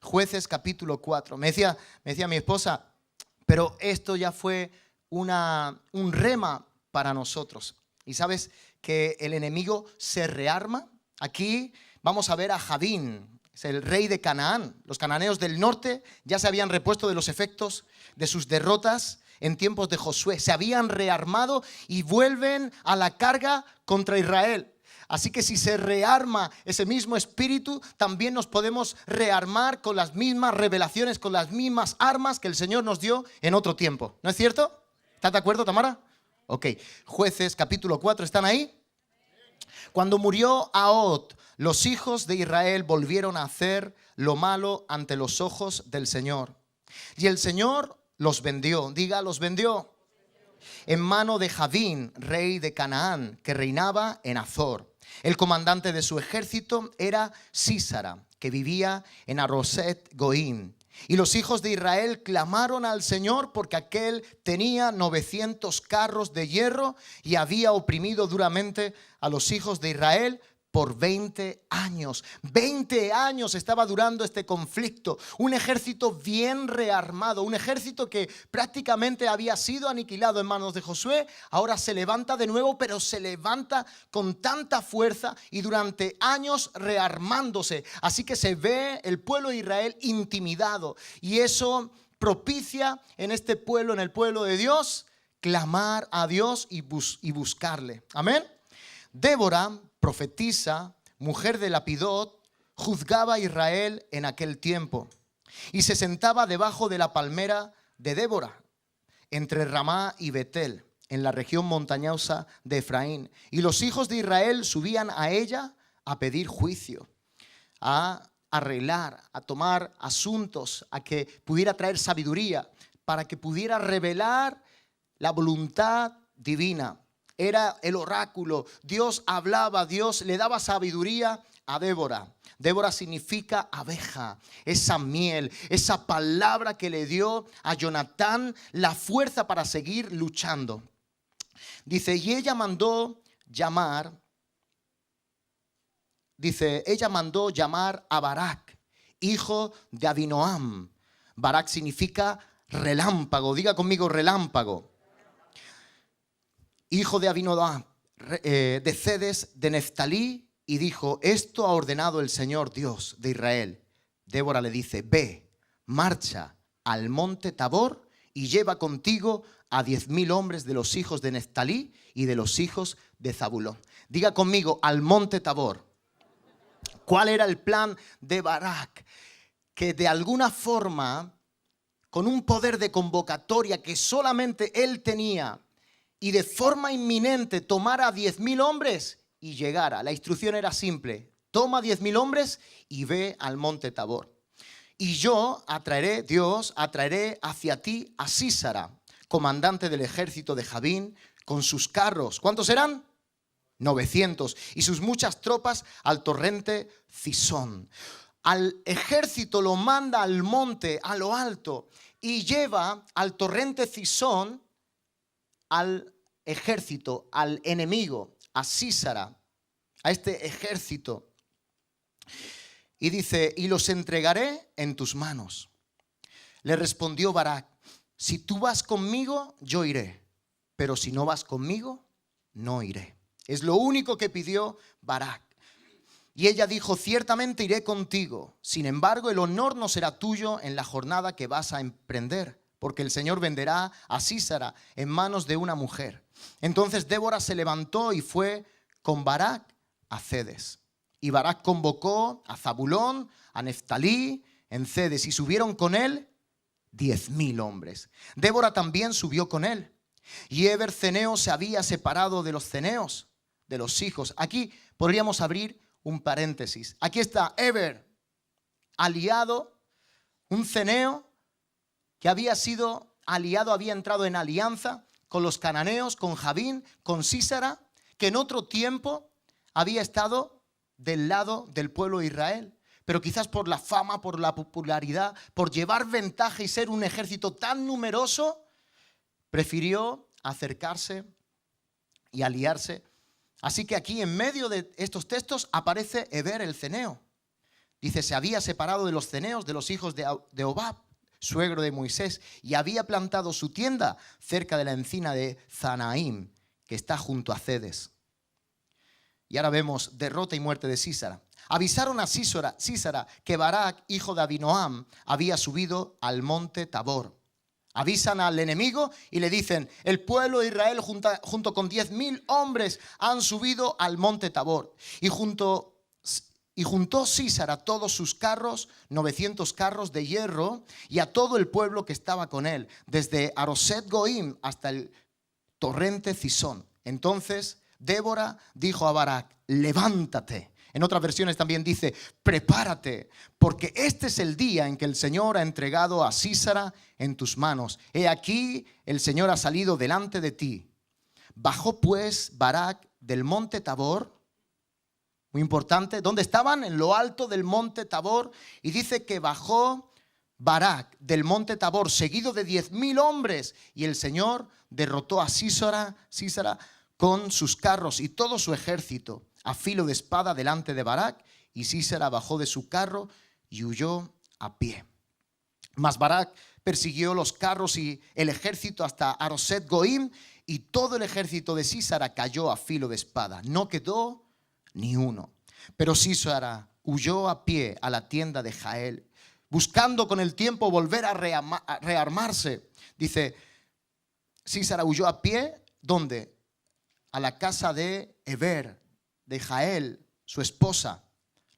Jueces capítulo 4. Me decía mi esposa, pero esto ya fue un rema para nosotros. Y sabes que el enemigo se rearma. Aquí vamos a ver a Javín, es el rey de Canaán. Los cananeos del norte ya se habían repuesto de los efectos de sus derrotas en tiempos de Josué. Se habían rearmado y vuelven a la carga contra Israel. Así que si se rearma ese mismo espíritu, también nos podemos rearmar con las mismas revelaciones, con las mismas armas que el Señor nos dio en otro tiempo. ¿No es cierto? ¿Estás de acuerdo, Tamara? Ok. Jueces capítulo 4, ¿están ahí? Cuando murió Ahod, los hijos de Israel volvieron a hacer lo malo ante los ojos del Señor. Y el Señor los vendió. Diga, los vendió. En mano de Javín, rey de Canaán, que reinaba en Azor. El comandante de su ejército era Sísara, que vivía en Aroset Goín. Y los hijos de Israel clamaron al Señor porque aquel tenía 900 carros de hierro y había oprimido duramente a los hijos de Israel por 20 años. 20 años estaba durando este conflicto. Un ejército bien rearmado, un ejército que prácticamente había sido aniquilado en manos de Josué. Ahora se levanta de nuevo, pero se levanta con tanta fuerza y durante años rearmándose. Así que se ve el pueblo de Israel intimidado. Y eso propicia en este pueblo, en el pueblo de Dios, clamar a Dios y buscarle. Amén. Débora, profetisa, mujer de Lapidot, juzgaba a Israel en aquel tiempo y se sentaba debajo de la palmera de Débora, entre Ramá y Betel, en la región montañosa de Efraín. Y los hijos de Israel subían a ella a pedir juicio, a arreglar, a tomar asuntos, a que pudiera traer sabiduría, para que pudiera revelar la voluntad divina. Era el oráculo, Dios hablaba, Dios le daba sabiduría a Débora. Débora significa abeja, esa miel, esa palabra que le dio a Jonatán la fuerza para seguir luchando. Dice, y ella mandó llamar a Barak, hijo de Abinoam. Barak significa relámpago, diga conmigo relámpago. Hijo de Abinoam, de Cedes de Neftalí, y dijo, esto ha ordenado el Señor Dios de Israel. Débora le dice, ve, marcha al monte Tabor y lleva contigo a 10,000 hombres de los hijos de Neftalí y de los hijos de Zabulón. Diga conmigo, al monte Tabor. ¿Cuál era el plan de Barak? Que de alguna forma, con un poder de convocatoria que solamente él tenía, y de forma inminente tomara a 10,000 hombres y llegara. La instrucción era simple: toma 10,000 hombres y ve al monte Tabor. Y yo Dios atraeré hacia ti a Sísara, comandante del ejército de Javín, con sus carros. ¿Cuántos eran? 900. Y sus muchas tropas al torrente Cisón. Al ejército lo manda al monte, a lo alto, y lleva al torrente Cisón al ejército, al enemigo, a Sísara, a este ejército. Y dice, y los entregaré en tus manos. Le respondió Barak, si tú vas conmigo, yo iré, pero si no vas conmigo, no iré. Es lo único que pidió Barak. Y ella dijo, ciertamente iré contigo, sin embargo el honor no será tuyo en la jornada que vas a emprender, porque el Señor venderá a Sísara en manos de una mujer. Entonces Débora se levantó y fue con Barak a Cedes. Y Barak convocó a Zabulón, a Neftalí en Cedes, y subieron con él 10,000 hombres. Débora también subió con él. Y Eber ceneo se había separado de los ceneos, de los hijos. Aquí podríamos abrir un paréntesis. Aquí está Eber, aliado, un ceneo que había sido aliado, había entrado en alianza con los cananeos, con Javín, con Sísara, que en otro tiempo había estado del lado del pueblo de Israel. pero quizás por la fama, por la popularidad, por llevar ventaja y ser un ejército tan numeroso, prefirió acercarse y aliarse. Así que aquí en medio de estos textos aparece Heber el ceneo. Dice, se había separado de los ceneos, de los hijos de Hobab, suegro de Moisés, y había plantado su tienda cerca de la encina de Zanaim, que está junto a Cedes. Y ahora vemos derrota y muerte de Sísara. Avisaron a Sísara que Barak, hijo de Abinoam, había subido al monte Tabor. Avisan al enemigo y le dicen, el pueblo de Israel junto con 10,000 hombres han subido al monte Tabor. Y juntó Sísara todos sus carros, 900 carros de hierro, y a todo el pueblo que estaba con él, desde Aroset Goim hasta el torrente Cisón. Entonces Débora dijo a Barak, levántate. En otras versiones también dice, prepárate, porque este es el día en que el Señor ha entregado a Sísara en tus manos. He aquí, el Señor ha salido delante de ti. Bajó pues Barak del monte Tabor, muy importante, ¿dónde estaban? En lo alto del monte Tabor, y dice que bajó Barak del monte Tabor, seguido de 10,000 hombres, y el Señor derrotó a Sísara con sus carros y todo su ejército a filo de espada delante de Barak, y Sísara bajó de su carro y huyó a pie. Mas Barak persiguió los carros y el ejército hasta Aroset Goim, y todo el ejército de Sísara cayó a filo de espada. No quedó ni uno. Pero Sísara huyó a pie a la tienda de Jael, buscando con el tiempo volver a rearmarse. Dice, Sísara huyó a pie, ¿dónde? A la casa de Heber, de Jael, su esposa.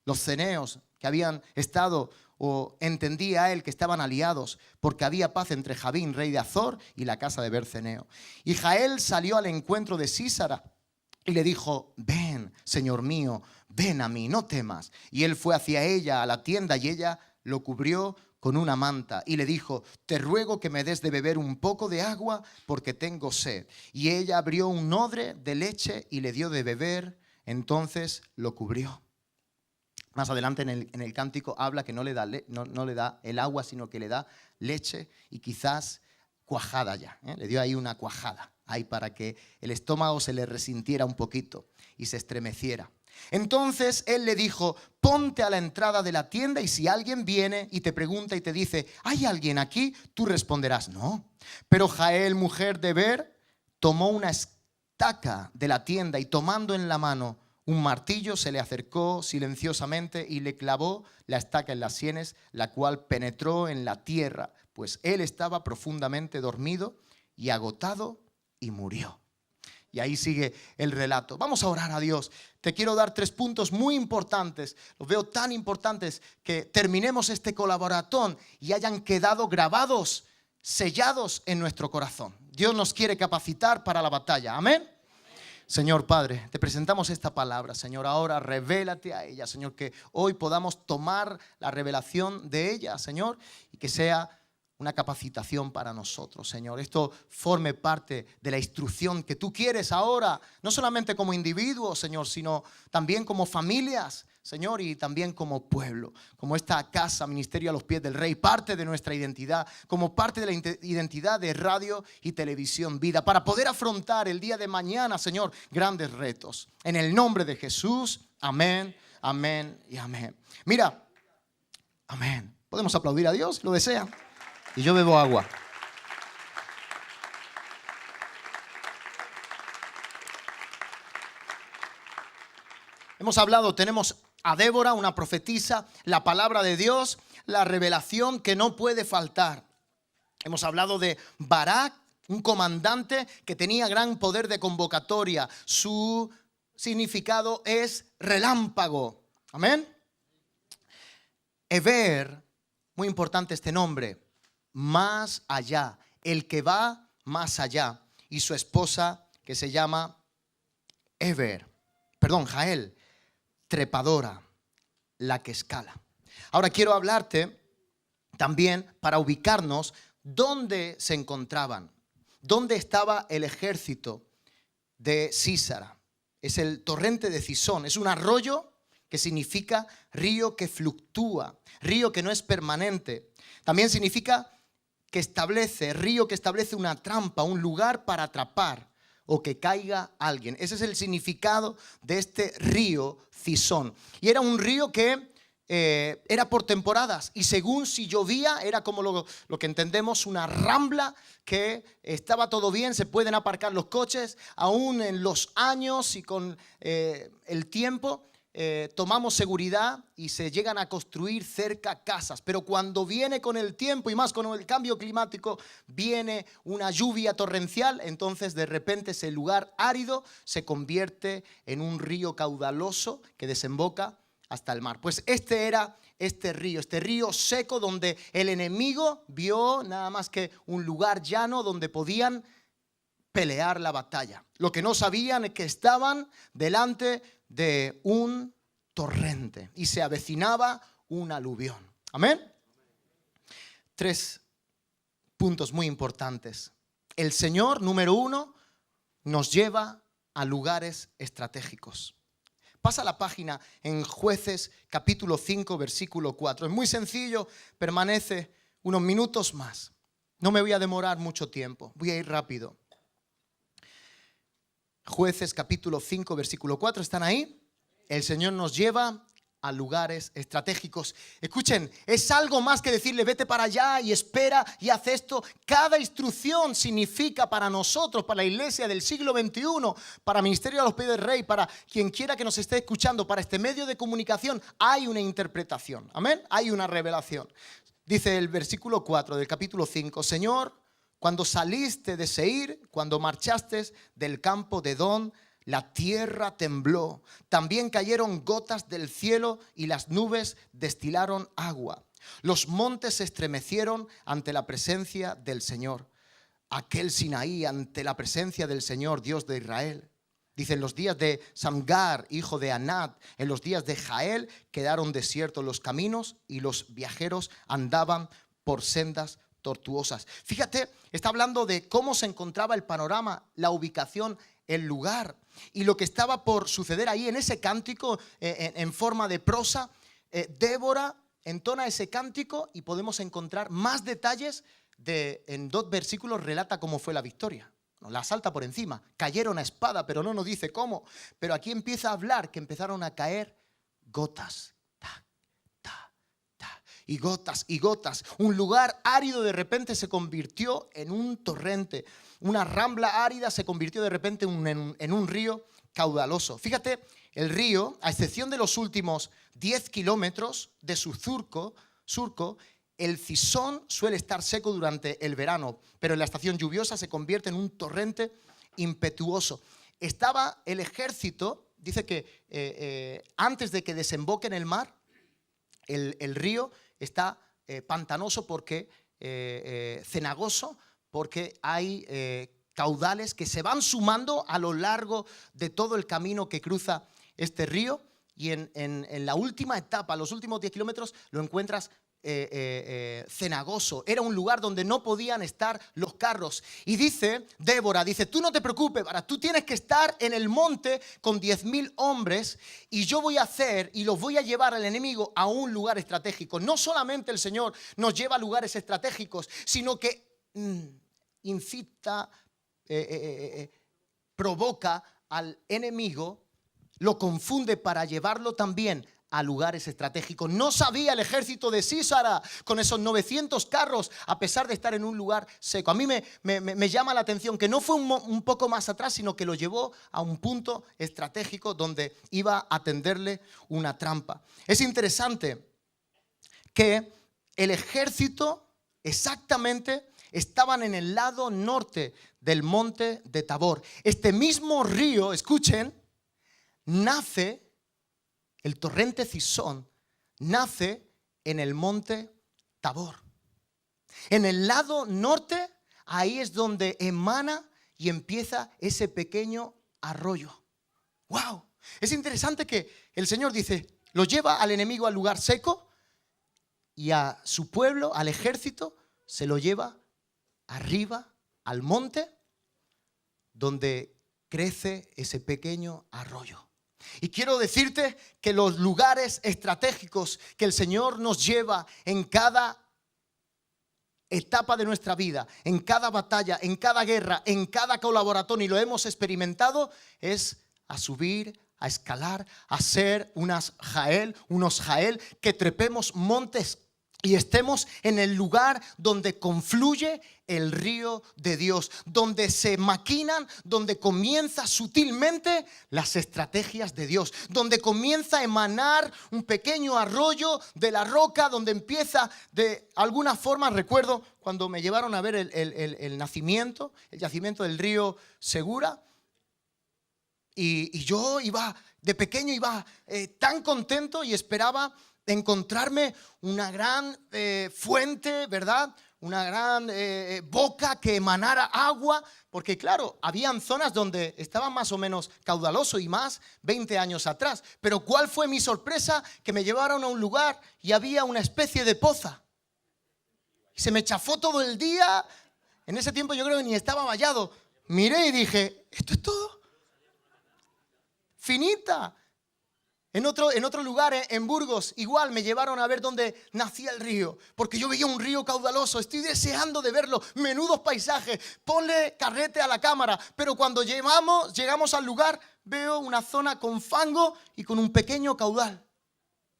Los ceneos que habían estado, o entendía él que estaban aliados, porque había paz entre Jabín, rey de Azor, y la casa de Heber ceneo. Y Jael salió al encuentro de Sísara y le dijo, ven, señor mío, ven a mí, no temas. Y él fue hacia ella a la tienda, y ella lo cubrió con una manta y le dijo, te ruego que me des de beber un poco de agua, porque tengo sed. Y ella abrió un odre de leche y le dio de beber. Entonces lo cubrió. Más adelante en el cántico habla que no le da el agua, sino que le da leche y quizás cuajada ya. Le dio ahí una cuajada, ahí para que el estómago se le resintiera un poquito y se estremeciera. Entonces él le dijo, ponte a la entrada de la tienda, y si alguien viene y te pregunta y te dice, ¿hay alguien aquí? Tú responderás, no. Pero Jael, mujer de Heber, tomó una estaca de la tienda, y tomando en la mano un martillo, se le acercó silenciosamente y le clavó la estaca en las sienes, la cual penetró en la tierra, pues él estaba profundamente dormido y agotado, y murió. Y ahí sigue el relato. Vamos a orar a Dios. Te quiero dar 3 puntos muy importantes. Los veo tan importantes que terminemos este colaboratón y hayan quedado grabados, sellados en nuestro corazón. Dios nos quiere capacitar para la batalla. Amén. Señor Padre, te presentamos esta palabra, Señor. Ahora revélate a ella, Señor, que hoy podamos tomar la revelación de ella, Señor, y que sea una capacitación para nosotros, Señor. Esto forme parte de la instrucción que tú quieres ahora, no solamente como individuos, Señor, sino también como familias, Señor, y también como pueblo, como esta casa, ministerio a los pies del Rey, parte de nuestra identidad, como parte de la identidad de Radio y Televisión Vida, para poder afrontar el día de mañana, Señor, grandes retos. En el nombre de Jesús, amén, amén y amén. Mira, amén. ¿Podemos aplaudir a Dios? ¿Lo desean? Y yo bebo agua. Hemos hablado, tenemos a Débora, una profetisa, la palabra de Dios, la revelación que no puede faltar. Hemos hablado de Barak, un comandante que tenía gran poder de convocatoria. Su significado es relámpago. Amén. Heber, muy importante este nombre. Más allá, el que va más allá. Y su esposa, que se llama Jael, trepadora, la que escala. Ahora quiero hablarte también para ubicarnos dónde se encontraban, dónde estaba el ejército de Sísara. Es el torrente de Cisón, es un arroyo que significa río que fluctúa, río que no es permanente. También significa que establece, río que establece una trampa, un lugar para atrapar o que caiga alguien. Ese es el significado de este río Cisón. Y era un río que era por temporadas, y según si llovía era como lo que entendemos una rambla, que estaba todo bien, se pueden aparcar los coches, aún en los años y con el tiempo tomamos seguridad y se llegan a construir cerca casas, pero cuando viene con el tiempo y más con el cambio climático, viene una lluvia torrencial, entonces de repente ese lugar árido se convierte en un río caudaloso que desemboca hasta el mar. Pues este era este río seco, donde el enemigo vio nada más que un lugar llano donde podían pelear la batalla. Lo que no sabían es que estaban delante de un torrente y se avecinaba un aluvión. Amén. 3 puntos muy importantes. El Señor, número 1, nos lleva a lugares estratégicos. Pasa la página en Jueces capítulo 5, versículo 4. Es muy sencillo, permanece unos minutos más. No me voy a demorar mucho tiempo, voy a ir rápido. Jueces capítulo 5, versículo 4, ¿están ahí? El Señor nos lleva a lugares estratégicos. Escuchen, es algo más que decirle vete para allá y espera y haz esto. Cada instrucción significa para nosotros, para la iglesia del siglo XXI, para Ministerio de los Pies del Rey, para quien quiera que nos esté escuchando, para este medio de comunicación, hay una interpretación. Amén, hay una revelación. Dice el versículo 4 del capítulo 5, Señor, cuando saliste de Seir, cuando marchaste del campo de Edom, la tierra tembló, también cayeron gotas del cielo y las nubes destilaron agua. Los montes se estremecieron ante la presencia del Señor. Aquel Sinaí ante la presencia del Señor, Dios de Israel. Dice, en los días de Samgar, hijo de Anat, en los días de Jael, quedaron desiertos los caminos y los viajeros andaban por sendas tortuosas. Fíjate, está hablando de cómo se encontraba el panorama, la ubicación, el lugar y lo que estaba por suceder ahí en ese cántico en forma de prosa. Débora entona ese cántico y podemos encontrar más detalles en 2 versículos relata cómo fue la victoria. La salta por encima, cayeron a espada, pero no nos dice cómo. Pero aquí empieza a hablar que empezaron a caer gotas. Y gotas y gotas. Un lugar árido de repente se convirtió en un torrente. Una rambla árida se convirtió de repente en un río caudaloso. Fíjate, el río, a excepción de los últimos 10 kilómetros de su surco, el Cisón suele estar seco durante el verano, pero en la estación lluviosa se convierte en un torrente impetuoso. Estaba el ejército, dice que antes de que desemboque en el mar, el río está pantanoso porque cenagoso, porque hay caudales que se van sumando a lo largo de todo el camino que cruza este río, y en la última etapa, los últimos 10 kilómetros, lo encuentras cenagoso. Era un lugar donde no podían estar los carros. Y dice Débora, dice, tú no te preocupes, tú tienes que estar en el monte con 10.000 hombres y yo voy a hacer y los voy a llevar al enemigo a un lugar estratégico. No solamente el Señor nos lleva a lugares estratégicos, sino que incita, provoca al enemigo, lo confunde para llevarlo también a lugares estratégicos. No sabía el ejército de Sísara con esos 900 carros, a pesar de estar en un lugar seco. A mí me llama la atención que no fue un poco más atrás, sino que lo llevó a un punto estratégico donde iba a tenderle una trampa. Es interesante que el ejército exactamente estaban en el lado norte del monte de Tabor. Este mismo río, escuchen, nace, el torrente Cisón, nace en el monte Tabor. En el lado norte, ahí es donde emana y empieza ese pequeño arroyo. ¡Wow! Es interesante que el Señor dice, lo lleva al enemigo al lugar seco y a su pueblo, al ejército, se lo lleva arriba al monte donde crece ese pequeño arroyo. Y quiero decirte que los lugares estratégicos que el Señor nos lleva en cada etapa de nuestra vida, en cada batalla, en cada guerra, en cada colaboración, y lo hemos experimentado, es a subir, a escalar, a ser unos Jael, que trepemos montes y estemos en el lugar donde confluye el río de Dios, donde se maquinan, donde comienza sutilmente las estrategias de Dios, donde comienza a emanar un pequeño arroyo de la roca, donde empieza de alguna forma. Recuerdo cuando me llevaron a ver el nacimiento, el yacimiento del río Segura, y yo iba, de pequeño iba tan contento y esperaba encontrarme una gran fuente, ¿verdad? Una gran boca que emanara agua, porque claro, habían zonas donde estaba más o menos caudaloso y más 20 años atrás. Pero ¿cuál fue mi sorpresa? Que me llevaron a un lugar y había una especie de poza. Se me chafó todo el día. En ese tiempo yo creo que ni estaba vallado. Miré y dije, ¿esto es todo? Finita. En otro lugar, en Burgos, igual me llevaron a ver dónde nacía el río, porque yo veía un río caudaloso. Estoy deseando de verlo, menudos paisajes. Ponle carrete a la cámara. Pero cuando llegamos al lugar, veo una zona con fango y con un pequeño caudal.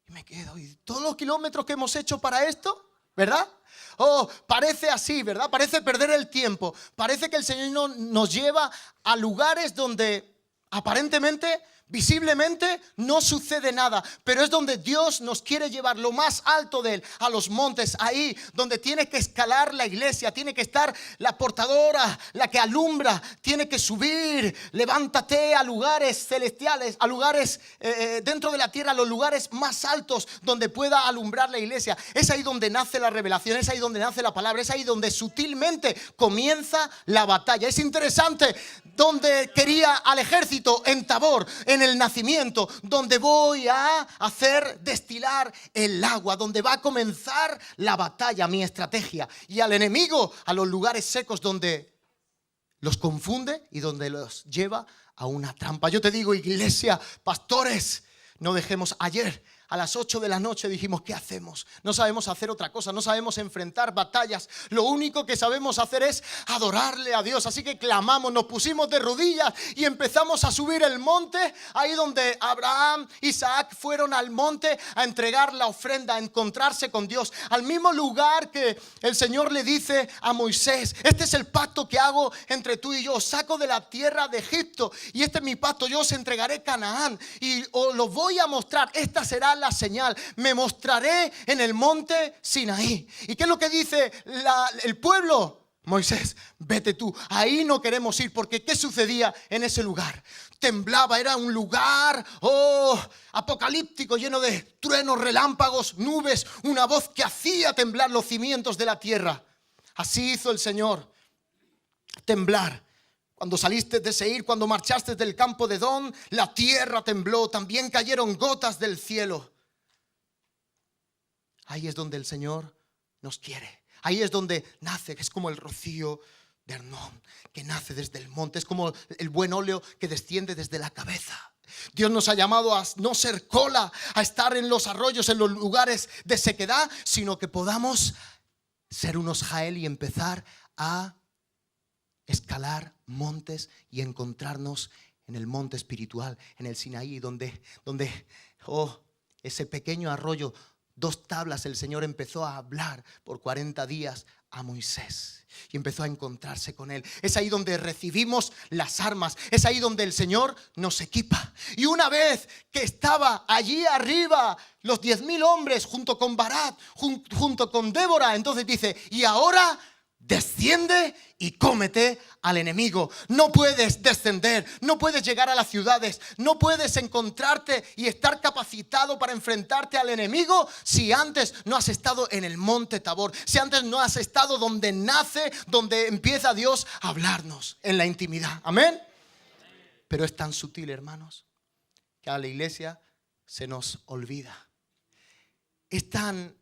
Y me quedo, ¿y todos los kilómetros que hemos hecho para esto? ¿Verdad? Oh, parece así, ¿verdad? Parece perder el tiempo. Parece que el Señor nos lleva a lugares donde aparentemente, visiblemente, no sucede nada, pero es donde Dios nos quiere llevar, lo más alto de Él, a los montes, ahí donde tiene que escalar la iglesia, tiene que estar la portadora, la que alumbra, tiene que subir. Levántate a lugares celestiales, a lugares dentro de la tierra, a los lugares más altos donde pueda alumbrar la iglesia. Es ahí donde nace la revelación, es ahí donde nace la palabra, es ahí donde sutilmente comienza la batalla. Es interesante, donde quería al ejército en Tabor, en el nacimiento, donde voy a hacer destilar el agua, donde va a comenzar la batalla, mi estrategia, y al enemigo a los lugares secos donde los confunde y donde los lleva a una trampa. Yo te digo, iglesia, pastores, no dejemos. Ayer a las 8 de la noche dijimos, ¿qué hacemos? No sabemos hacer otra cosa, no sabemos enfrentar batallas. Lo único que sabemos hacer es adorarle a Dios. Así que clamamos, nos pusimos de rodillas y empezamos a subir el monte. Ahí donde Abraham, Isaac fueron al monte a entregar la ofrenda, a encontrarse con Dios. Al mismo lugar que el Señor le dice a Moisés, este es el pacto que hago entre tú y yo. Os saco de la tierra de Egipto y este es mi pacto. Yo os entregaré Canaán y os lo voy a mostrar. Esta será la señal, me mostraré en el monte Sinaí. ¿Y qué es lo que dice el pueblo? Moisés, vete tú, ahí no queremos ir, porque ¿qué sucedía en ese lugar? Temblaba, era un lugar apocalíptico, lleno de truenos, relámpagos, nubes, una voz que hacía temblar los cimientos de la tierra. Así hizo el Señor temblar. Cuando saliste de Seir, cuando marchaste del campo de Edom, la tierra tembló, también cayeron gotas del cielo. Ahí es donde el Señor nos quiere. Ahí es donde nace, que es como el rocío de Hermón, que nace desde el monte. Es como el buen óleo que desciende desde la cabeza. Dios nos ha llamado a no ser cola, a estar en los arroyos, en los lugares de sequedad, sino que podamos ser unos Jael y empezar a escalar montes y encontrarnos en el monte espiritual, en el Sinaí, donde ese pequeño arroyo, 2 tablas, el Señor empezó a hablar por 40 días a Moisés y empezó a encontrarse con él. Es ahí donde recibimos las armas, es ahí donde el Señor nos equipa. Y una vez que estaba allí arriba los 10,000 hombres junto con Barak, junto con Débora, entonces dice, y ahora desciende y cómete al enemigo. No puedes descender, no puedes llegar a las ciudades, no puedes encontrarte y estar capacitado para enfrentarte al enemigo si antes no has estado en el monte Tabor, si antes no has estado donde nace, donde empieza Dios a hablarnos en la intimidad. Amén. Pero es tan sutil, hermanos, que a la iglesia se nos olvida. Es tan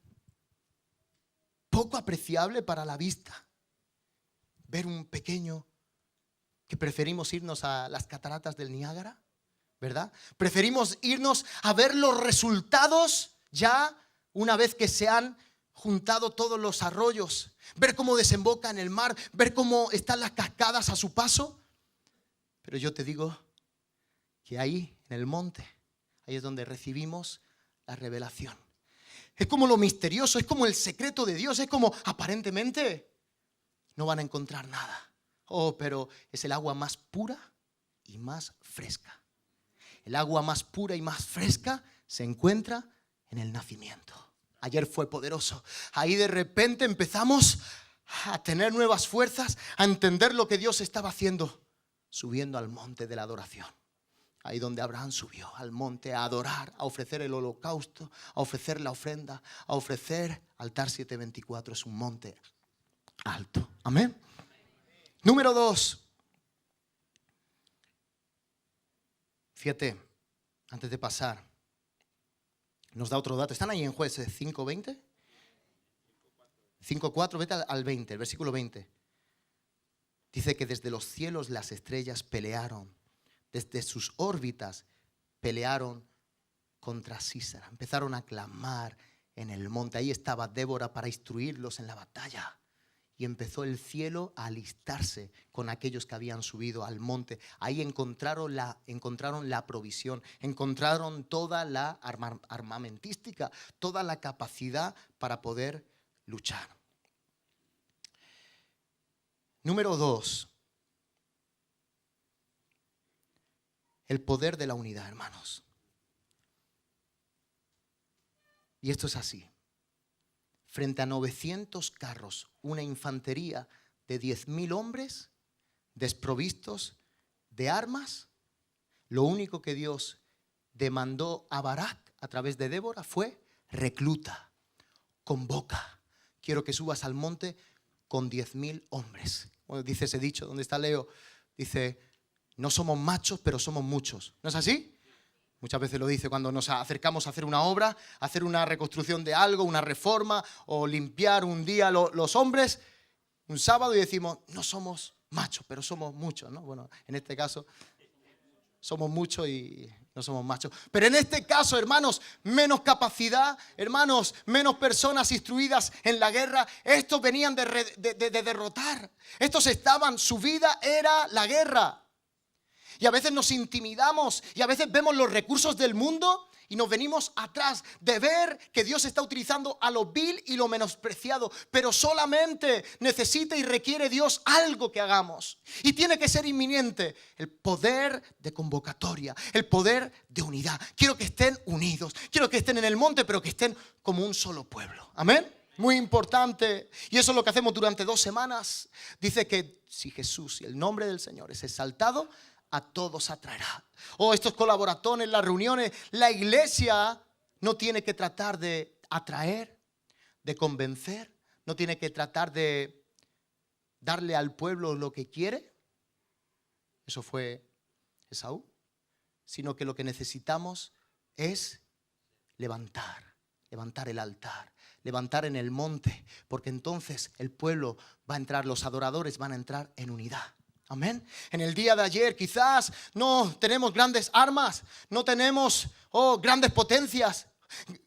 poco apreciable para la vista ver un pequeño, que preferimos irnos a las cataratas del Niágara, ¿verdad? Preferimos irnos a ver los resultados ya una vez que se han juntado todos los arroyos, ver cómo desemboca en el mar, ver cómo están las cascadas a su paso. Pero yo te digo que ahí, en el monte, ahí es donde recibimos la revelación. Es como lo misterioso, es como el secreto de Dios, es como aparentemente no van a encontrar nada. Oh, pero es el agua más pura y más fresca. El agua más pura y más fresca se encuentra en el nacimiento. Ayer fue poderoso. Ahí de repente empezamos a tener nuevas fuerzas, a entender lo que Dios estaba haciendo, subiendo al monte de la adoración. Ahí donde Abraham subió al monte a adorar, a ofrecer el holocausto, a ofrecer la ofrenda, a ofrecer altar 724. Es un monte alto. Amén. Número 2. Fíjate, antes de pasar, nos da otro dato. ¿Están ahí en Jueces 5:20? 5:4, vete al 20, el versículo 20. Dice que desde los cielos las estrellas pelearon. Desde sus órbitas pelearon contra Sísara. Empezaron a clamar en el monte. Ahí estaba Débora para instruirlos en la batalla. Y empezó el cielo a alistarse con aquellos que habían subido al monte. Ahí encontraron la provisión, encontraron toda la armamentística, toda la capacidad para poder luchar. Número 2. El poder de la unidad, hermanos. Y esto es así. Frente a 900 carros, una infantería de 10.000 hombres desprovistos de armas, lo único que Dios demandó a Barak a través de Débora fue: recluta, convoca. Quiero que subas al monte con 10.000 hombres. Bueno, dice ese dicho, ¿dónde está Leo? Dice: no somos machos, pero somos muchos. ¿No es así? Muchas veces lo dice cuando nos acercamos a hacer una obra, a hacer una reconstrucción de algo, una reforma, o limpiar un día los hombres, un sábado, y decimos: no somos machos, pero somos muchos, ¿no? Bueno, en este caso somos muchos y no somos machos. Pero en este caso, hermanos, menos capacidad, hermanos, menos personas instruidas en la guerra. Estos venían de derrotar. Su vida era la guerra. Y a veces nos intimidamos y a veces vemos los recursos del mundo y nos venimos atrás de ver que Dios está utilizando a lo vil y lo menospreciado. Pero solamente necesita y requiere Dios algo que hagamos. Y tiene que ser inminente: el poder de convocatoria, el poder de unidad. Quiero que estén unidos, quiero que estén en el monte, pero que estén como un solo pueblo. Amén. Muy importante. Y eso es lo que hacemos durante 2 semanas. Dice que si Jesús y el nombre del Señor es exaltado, a todos atraerá. Estos colaboratones, las reuniones, la iglesia no tiene que tratar de atraer, de convencer, no tiene que tratar de darle al pueblo lo que quiere. Eso fue Esaú. Sino que lo que necesitamos es levantar el altar, levantar en el monte, porque entonces el pueblo va a entrar, los adoradores van a entrar en unidad. Amén. En el día de ayer quizás no tenemos grandes armas, no tenemos grandes potencias,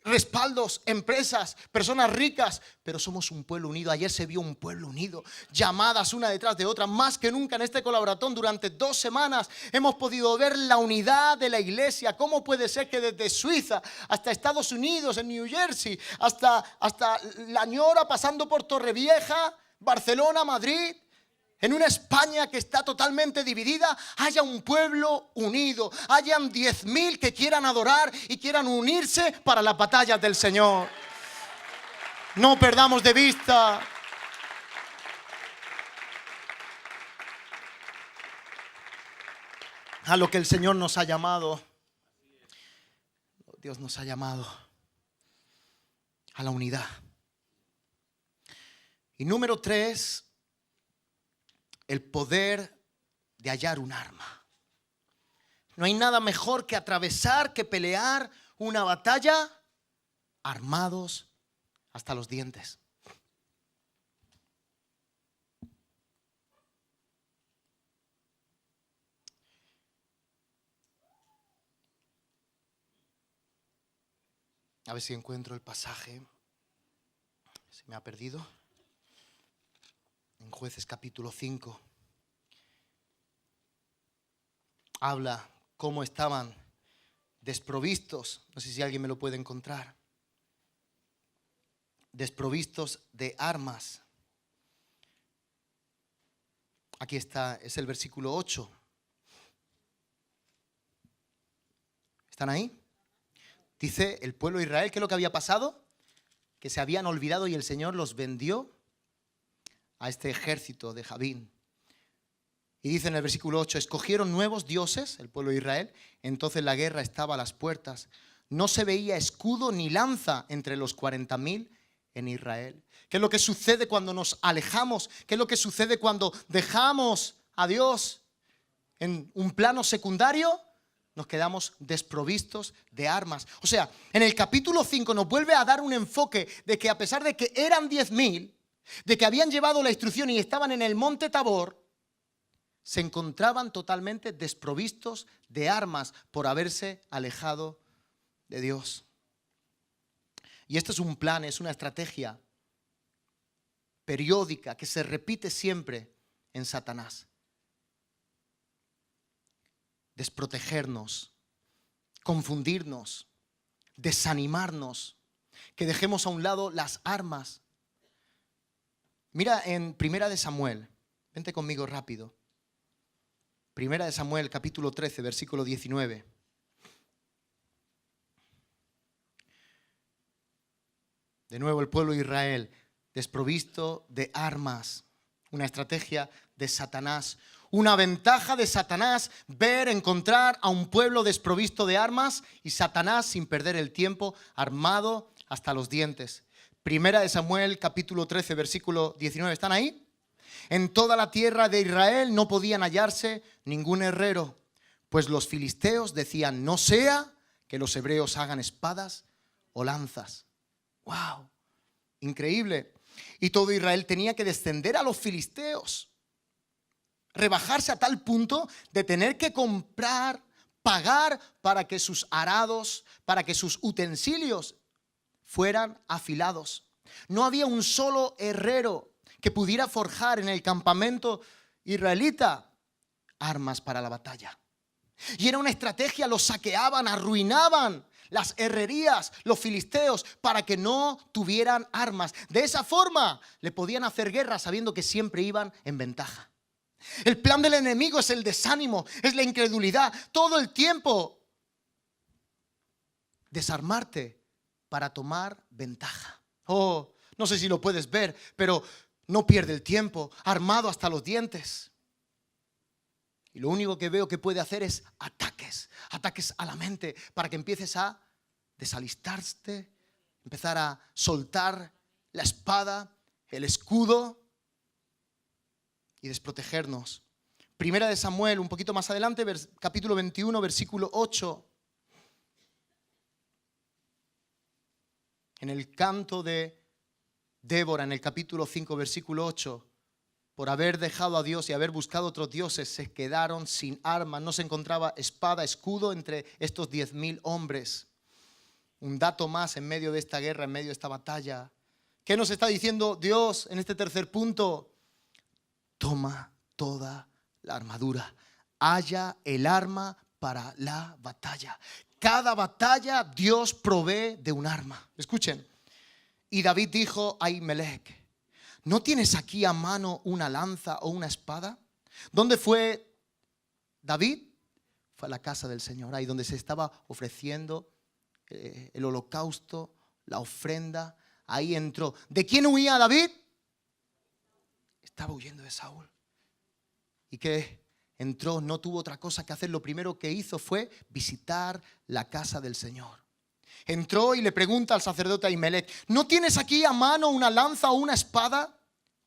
respaldos, empresas, personas ricas, pero somos un pueblo unido. Ayer se vio un pueblo unido, llamadas una detrás de otra. Más que nunca en este colaboratón durante 2 semanas hemos podido ver la unidad de la iglesia. ¿Cómo puede ser que desde Suiza hasta Estados Unidos, en New Jersey, hasta La Ñora, pasando por Torrevieja, Barcelona, Madrid, en una España que está totalmente dividida, haya un pueblo unido, hayan 10.000 que quieran adorar y quieran unirse para las batallas del Señor? No perdamos de vista a lo que el Señor nos ha llamado. Dios nos ha llamado a la unidad. Y número 3, el poder de hallar un arma. No hay nada mejor que atravesar, que pelear una batalla armados hasta los dientes. A ver si encuentro el pasaje. Se me ha perdido. En Jueces capítulo 5. Habla cómo estaban desprovistos. No sé si alguien me lo puede encontrar. Desprovistos de armas. Aquí está, es el versículo 8. ¿Están ahí? Dice el pueblo de Israel, ¿qué es lo que había pasado? Que se habían olvidado y el Señor los vendió a este ejército de Jabín. Y dice en el versículo 8, escogieron nuevos dioses, el pueblo de Israel, entonces la guerra estaba a las puertas. No se veía escudo ni lanza entre los 40.000 en Israel. ¿Qué es lo que sucede cuando nos alejamos? ¿Qué es lo que sucede cuando dejamos a Dios en un plano secundario? Nos quedamos desprovistos de armas. O sea, en el capítulo 5 nos vuelve a dar un enfoque de que a pesar de que eran 10.000, de que habían llevado la instrucción y estaban en el monte Tabor, se encontraban totalmente desprovistos de armas por haberse alejado de Dios. Y esto es un plan, es una estrategia periódica que se repite siempre en Satanás. Desprotegernos, confundirnos, desanimarnos, que dejemos a un lado las armas. Mira en Primera de Samuel, vente conmigo rápido. Primera de Samuel, capítulo 13, versículo 19. De nuevo el pueblo de Israel, desprovisto de armas, una estrategia de Satanás. Una ventaja de Satanás, encontrar a un pueblo desprovisto de armas y Satanás, sin perder el tiempo, armado hasta los dientes. Primera de Samuel, capítulo 13, versículo 19. ¿Están ahí? En toda la tierra de Israel no podían hallarse ningún herrero, pues los filisteos decían, no sea que los hebreos hagan espadas o lanzas. ¡Wow! Increíble. Y todo Israel tenía que descender a los filisteos. Rebajarse a tal punto de tener que comprar, pagar para que sus arados, para que sus utensilios fueran afilados. No había un solo herrero que pudiera forjar en el campamento israelita armas para la batalla. Y era una estrategia, los saqueaban, arruinaban las herrerías, los filisteos, para que no tuvieran armas. De esa forma le podían hacer guerra sabiendo que siempre iban en ventaja. El plan del enemigo es el desánimo, es la incredulidad. Todo el tiempo desarmarte para tomar ventaja. Oh, no sé si lo puedes ver, pero no pierde el tiempo, armado hasta los dientes. Y lo único que veo que puede hacer es ataques a la mente para que empieces a desalistarte, empezar a soltar la espada, el escudo y desprotegernos. Primera de Samuel, un poquito más adelante, capítulo 21, versículo 8. En el canto de Débora, en el capítulo 5, versículo 8, por haber dejado a Dios y haber buscado otros dioses, se quedaron sin armas. No se encontraba espada, escudo entre estos 10.000 hombres. Un dato más en medio de esta guerra, en medio de esta batalla. ¿Qué nos está diciendo Dios en este tercer punto? Toma toda la armadura. Haya el arma para la batalla. Cada batalla Dios provee de un arma. Escuchen. Y David dijo a Ahimelech, ¿no tienes aquí a mano una lanza o una espada? ¿Dónde fue David? Fue a la casa del Señor, ahí donde se estaba ofreciendo el holocausto, la ofrenda. Ahí entró. ¿De quién huía David? Estaba huyendo de Saúl. Y que entró, no tuvo otra cosa que hacer. Lo primero que hizo fue visitar la casa del Señor. Entró y le pregunta al sacerdote Ahimelech, ¿no tienes aquí a mano una lanza o una espada?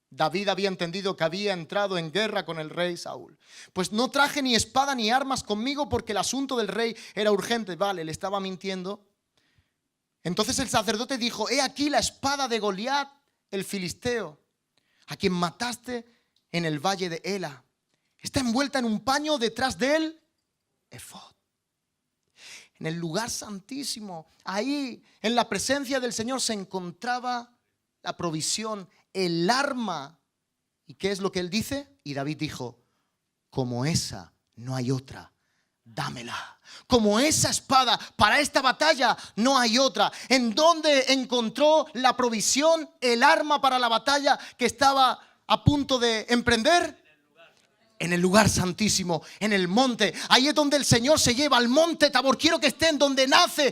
David había entendido que había entrado en guerra con el rey Saúl. Pues no traje ni espada ni armas conmigo porque el asunto del rey era urgente. Vale, le estaba mintiendo. Entonces el sacerdote dijo, he aquí la espada de Goliat, el filisteo, a quien mataste en el valle de Ela. Está envuelta en un paño detrás de él, efod. en el lugar santísimo, ahí en la presencia del Señor se encontraba la provisión, el arma. ¿Y qué es lo que él dice? Y David dijo: como esa no hay otra, dámela. Como esa espada para esta batalla no hay otra. ¿En dónde encontró la provisión, el arma para la batalla que estaba a punto de emprender? En el lugar santísimo, en el monte. Ahí es donde el Señor se lleva al monte Tabor. Quiero que estén donde nacen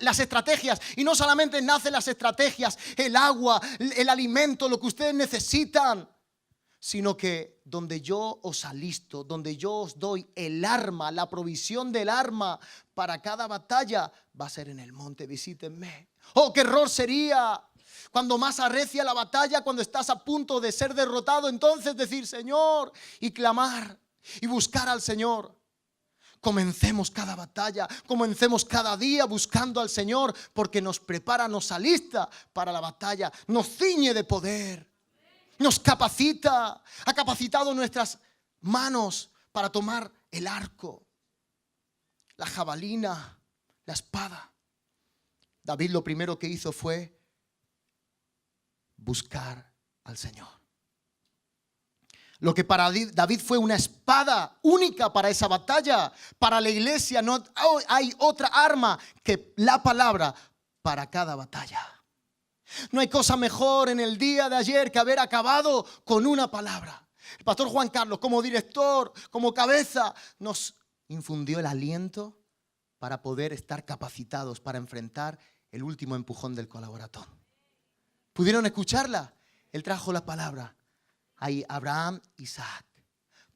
las estrategias. Y no solamente nacen las estrategias, el agua, el alimento, lo que ustedes necesitan, sino que donde yo os alisto, donde yo os doy el arma, la provisión del arma para cada batalla, va a ser en el monte. Visítenme. Oh, qué error sería cuando más arrecia la batalla, cuando estás a punto de ser derrotado, entonces decir: Señor, y clamar y buscar al Señor. Comencemos cada batalla, comencemos cada día buscando al Señor, porque nos prepara, nos alista para la batalla, nos ciñe de poder, nos capacita, ha capacitado nuestras manos para tomar el arco, la jabalina, la espada. David lo primero que hizo fue buscar al Señor. Lo que para David fue una espada única para esa batalla, para la iglesia no hay otra arma que la palabra para cada batalla. No hay cosa mejor en el día de ayer que haber acabado con una palabra. El pastor Juan Carlos, como director, como cabeza, nos infundió el aliento para poder estar capacitados para enfrentar el último empujón del colaboratón. ¿Pudieron escucharla? Él trajo la palabra. Ahí Abraham, Isaac.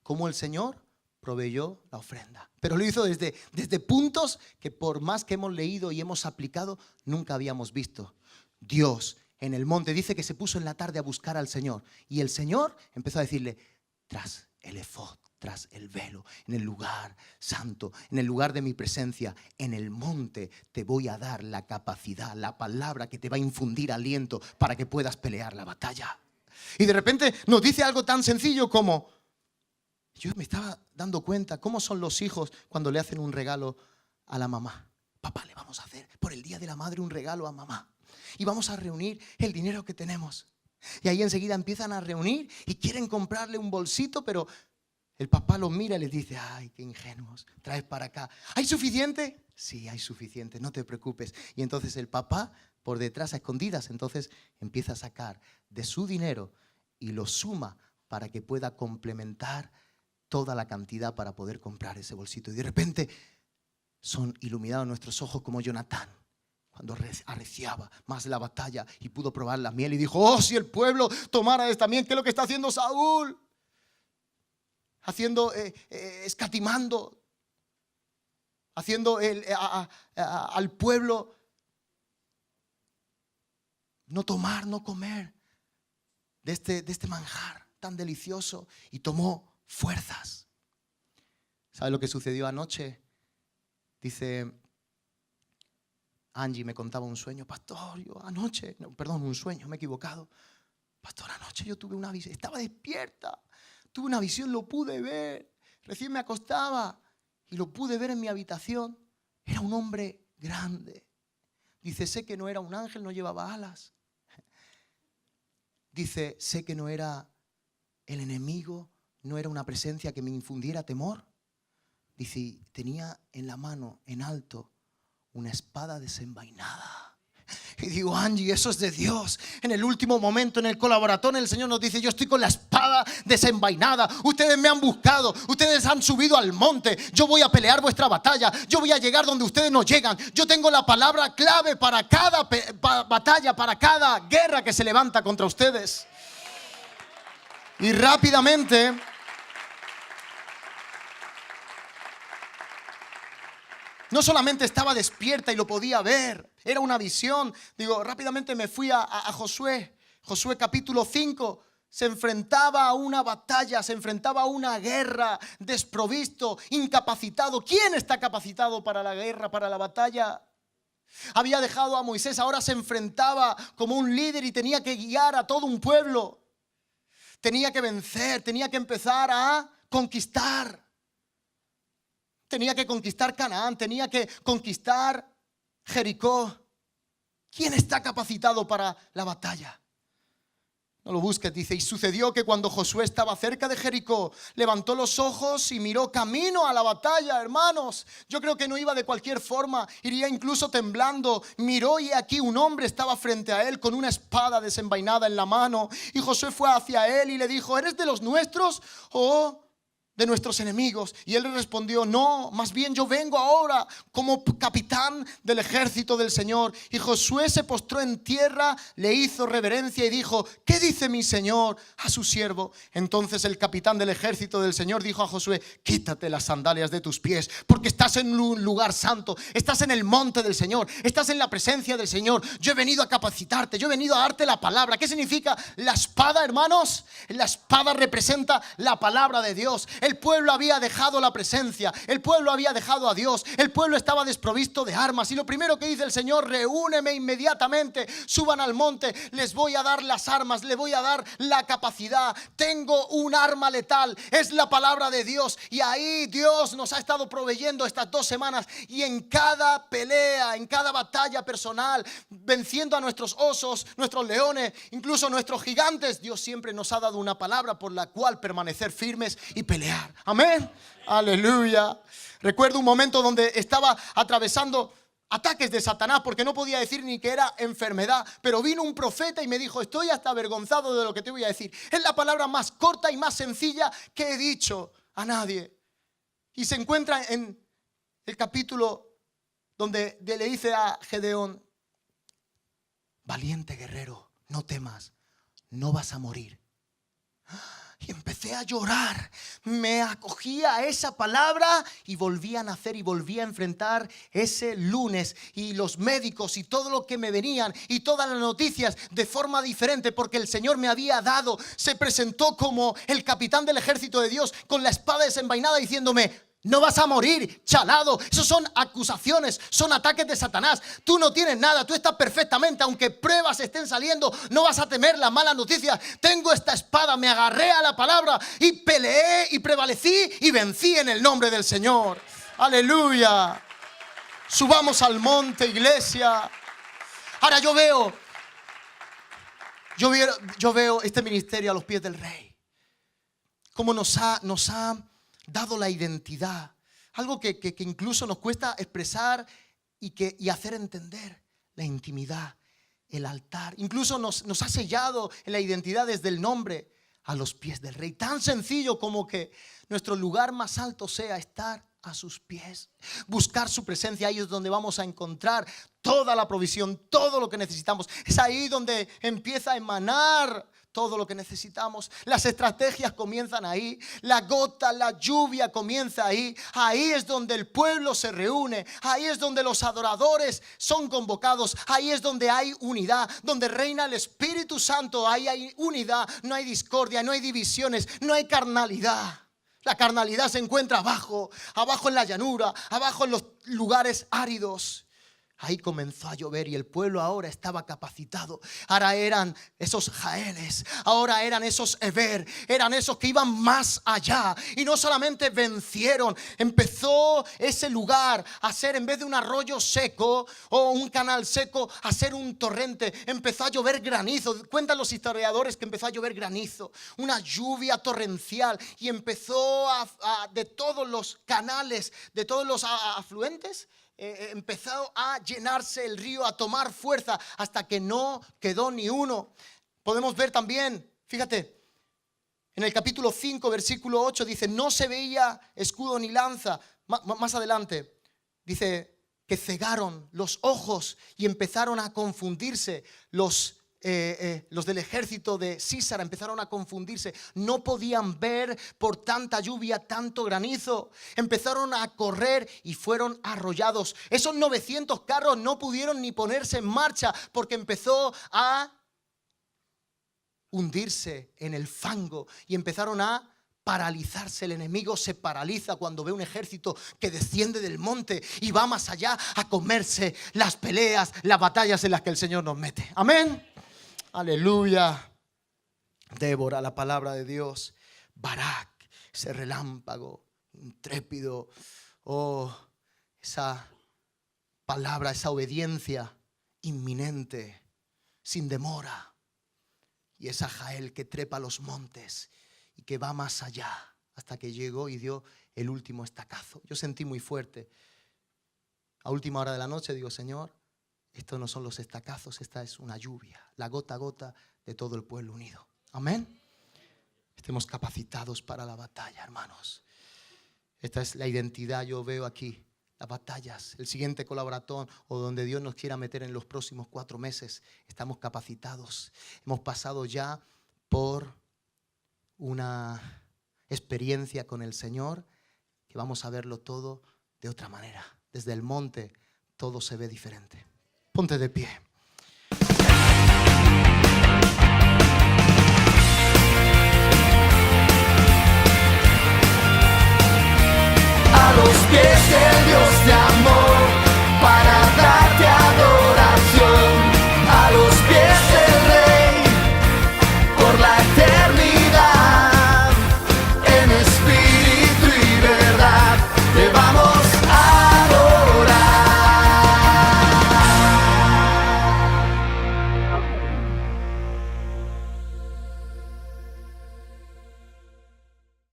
Cómo el Señor proveyó la ofrenda. Pero lo hizo desde puntos que por más que hemos leído y hemos aplicado, nunca habíamos visto. Dios en el monte dice que se puso en la tarde a buscar al Señor. Y el Señor empezó a decirle: tras el efod, tras el velo, en el lugar santo, en el lugar de mi presencia, en el monte, te voy a dar la capacidad, la palabra que te va a infundir aliento para que puedas pelear la batalla. Y de repente nos dice algo tan sencillo como: yo me estaba dando cuenta cómo son los hijos cuando le hacen un regalo a la mamá. Papá, le vamos a hacer por el día de la madre un regalo a mamá y vamos a reunir el dinero que tenemos. Y ahí enseguida empiezan a reunir y quieren comprarle un bolsito, pero el papá los mira y les dice: ay, qué ingenuos, traes para acá. ¿Hay suficiente? Sí, hay suficiente, no te preocupes. Y entonces el papá, por detrás a escondidas, entonces empieza a sacar de su dinero y lo suma para que pueda complementar toda la cantidad para poder comprar ese bolsito. Y de repente son iluminados nuestros ojos como Jonatán, cuando arreciaba más la batalla y pudo probar la miel y dijo: oh, si el pueblo tomara esta miel, ¿qué es lo que está haciendo Saúl? Haciendo, escatimando, haciendo al pueblo no tomar, no comer de este manjar tan delicioso, y tomó fuerzas. ¿Sabe lo que sucedió anoche? Dice Angie, me contaba un sueño: pastor, yo anoche, no, perdón, un sueño, me he equivocado. Pastor, anoche yo tuve una visión, estaba despierta, tuve una visión, lo pude ver, recién me acostaba y lo pude ver en mi habitación. Era un hombre grande. Dice: sé que no era un ángel, no llevaba alas. Dice: sé que no era el enemigo, no era una presencia que me infundiera temor. Dice: tenía en la mano, en alto, una espada desenvainada. Y digo: Angie, eso es de Dios. En el último momento, en el colaboratorio, el Señor nos dice: yo estoy con la espada desenvainada. Ustedes me han buscado, ustedes han subido al monte. Yo voy a pelear vuestra batalla. Yo voy a llegar donde ustedes no llegan. Yo tengo la palabra clave para cada batalla, para cada guerra que se levanta contra ustedes. Y rápidamente no solamente estaba despierta y lo podía ver, era una visión. Digo, rápidamente me fui a Josué. Josué capítulo 5. Se enfrentaba a una batalla, se enfrentaba a una guerra, desprovisto, incapacitado. ¿Quién está capacitado para la guerra, para la batalla? Había dejado a Moisés, ahora se enfrentaba como un líder y tenía que guiar a todo un pueblo. Tenía que vencer, tenía que empezar a conquistar. tenía que conquistar Canaán, tenía que conquistar Jericó. ¿Quién está capacitado para la batalla? No lo busques, dice. Y sucedió que cuando Josué estaba cerca de Jericó, levantó los ojos y miró camino a la batalla, hermanos. Yo creo que no iba de cualquier forma, iría incluso temblando. Miró y aquí un hombre estaba frente a él con una espada desenvainada en la mano. Y Josué fue hacia él y le dijo: ¿eres de los nuestros o de nuestros enemigos? Y él le respondió: no, más bien yo vengo ahora como capitán del ejército del Señor. Y Josué se postró en tierra, le hizo reverencia y dijo: ¿qué dice mi Señor a su siervo? Entonces el capitán del ejército del Señor dijo a Josué: quítate las sandalias de tus pies, porque estás en un lugar santo, estás en el monte del Señor, estás en la presencia del Señor. Yo he venido a capacitarte, yo he venido a darte la palabra. ¿Qué significa la espada, hermanos? La espada representa la palabra de Dios. El pueblo había dejado la presencia, el pueblo había dejado a Dios, el pueblo estaba desprovisto de armas. Y lo primero que dice el Señor: reúneme inmediatamente, suban al monte, les voy a dar las armas, les voy a dar la capacidad. Tengo un arma letal, es la palabra de Dios. Y ahí Dios nos ha estado proveyendo estas 2 semanas. Y en cada pelea, en cada batalla personal, venciendo a nuestros osos, nuestros leones, incluso nuestros gigantes, Dios siempre nos ha dado una palabra por la cual permanecer firmes y pelear. Amén, aleluya. Recuerdo un momento donde estaba atravesando ataques de Satanás, porque no podía decir ni que era enfermedad, pero vino un profeta y me dijo: estoy hasta avergonzado de lo que te voy a decir. Es la palabra más corta y más sencilla que he dicho a nadie. Y se encuentra en el capítulo donde le dice a Gedeón: valiente guerrero, no temas, no vas a morir. Y empecé a llorar, me acogí a esa palabra y volví a nacer y volví a enfrentar ese lunes. Y los médicos y todo lo que me venían y todas las noticias de forma diferente, porque el Señor me había dado, se presentó como el capitán del ejército de Dios con la espada desenvainada diciéndome: no vas a morir, chalado. Esos son acusaciones, son ataques de Satanás. Tú no tienes nada, tú estás perfectamente. Aunque pruebas estén saliendo, no vas a temer las malas noticias. Tengo esta espada, me agarré a la palabra y peleé y prevalecí y vencí en el nombre del Señor. Aleluya. Subamos al monte, iglesia. Ahora yo veo este ministerio a los pies del Rey. Cómo nos ha dado la identidad, algo que incluso nos cuesta expresar y hacer entender: la intimidad, el altar. Incluso nos ha sellado en la identidad desde el nombre, a los pies del Rey. Tan sencillo como que nuestro lugar más alto sea estar a sus pies, buscar su presencia. Ahí es donde vamos a encontrar toda la provisión, todo lo que necesitamos. Es ahí donde empieza a emanar todo lo que necesitamos. Las estrategias comienzan ahí. La gota, la lluvia comienza ahí. Ahí es donde el pueblo se reúne. Ahí es donde los adoradores son convocados. Ahí es donde hay unidad, donde reina el Espíritu Santo. Ahí hay unidad, no hay discordia, no hay divisiones, no hay carnalidad. La carnalidad se encuentra abajo en la llanura, abajo en los lugares áridos. Ahí comenzó a llover y el pueblo ahora estaba capacitado. Ahora eran esos Jaeles, ahora eran esos Eber, eran esos que iban más allá. Y no solamente vencieron, empezó ese lugar a ser, en vez de un arroyo seco o un canal seco, a ser un torrente. Empezó a llover granizo. Cuentan los historiadores que empezó a llover granizo, una lluvia torrencial. Y empezó de todos los canales, de todos los afluentes, empezó a llenarse el río, a tomar fuerza, hasta que no quedó ni uno. Podemos ver también, fíjate, en el capítulo 5, versículo 8, dice: no se veía escudo ni lanza. Más adelante dice que cegaron los ojos y empezaron a confundirse. Los del ejército de Sísara empezaron a confundirse. No podían ver por tanta lluvia, tanto granizo. Empezaron a correr y fueron arrollados. Esos 900 carros no pudieron ni ponerse en marcha, porque empezó a hundirse en el fango y empezaron a paralizarse. El enemigo se paraliza cuando ve un ejército que desciende del monte y va más allá a comerse las peleas, las batallas en las que el Señor nos mete. Amén. Aleluya. Débora, la palabra de Dios. Barak, ese relámpago intrépido, Oh, esa palabra, esa obediencia inminente, sin demora. Y esa Jael que trepa los montes y que va más allá hasta que llegó y dio el último estacazo. Yo sentí muy fuerte. A última hora de la noche digo, Señor, estos no son los estacazos, esta es una lluvia, la gota a gota de todo el pueblo unido. Amén. Estemos capacitados para la batalla, hermanos. Esta es la identidad, yo veo aquí, las batallas, el siguiente colaboratón o donde Dios nos quiera meter en los próximos 4 meses. Estamos capacitados. Hemos pasado ya por una experiencia con el Señor que vamos a verlo todo de otra manera. Desde el monte todo se ve diferente. Ponte de pie. A los pies del Dios de amor.